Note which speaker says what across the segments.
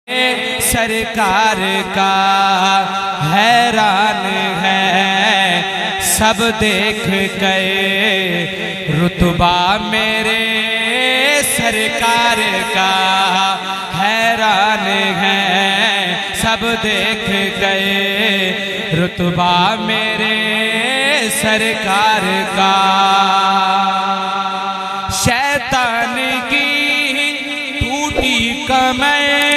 Speaker 1: سرکار کا حیران ہے سب دیکھ گئے رتبہ میرے سرکار کا حیران ہے سب دیکھ گئے رتبہ میرے سرکار کا شیطان کی ٹوٹی کمر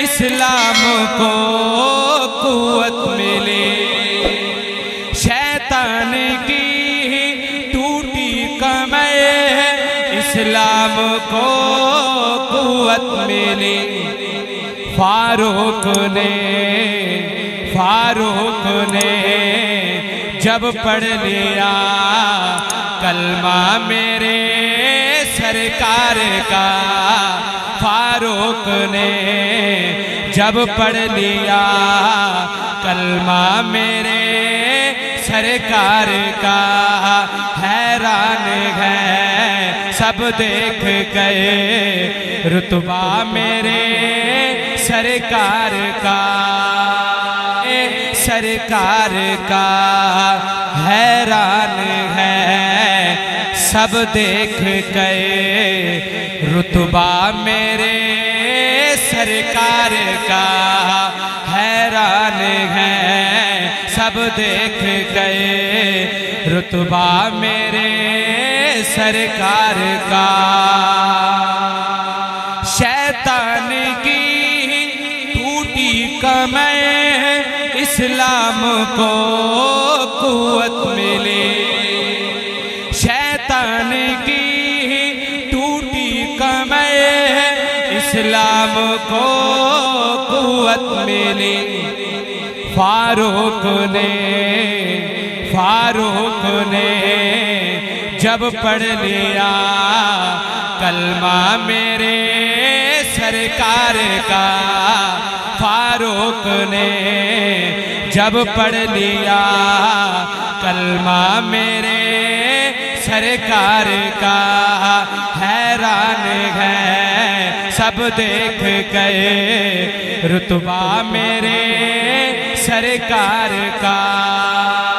Speaker 1: اسلام کو قوت ملی شیطان کی ٹوٹی کمر اسلام کو قوت ملی فاروق نے جب پڑھ لیا کلمہ میرے سرکار کا فاروق نے جب پڑھ لیا کلمہ میرے سرکار کا حیران ہے سب دیکھ گئے رتبہ میرے سرکار کا سرکار کا حیران ہے سب دیکھ گئے رتبہ میرے سرکار کا حیران ہے سب دیکھ گئے رتبہ میرے سرکار کا شیطان کی ٹوٹی کمر اسلام کو قوت ملی شیطان کی ٹوٹی کمر اسلام کو قوت ملی فاروق نے جب پڑھ لیا کلمہ میرے سرکار کا فاروق نے جب پڑھ لیا کلمہ میرے سرکار کا حیران ہے سب دیکھ گئے رتبہ میرے سرکار کا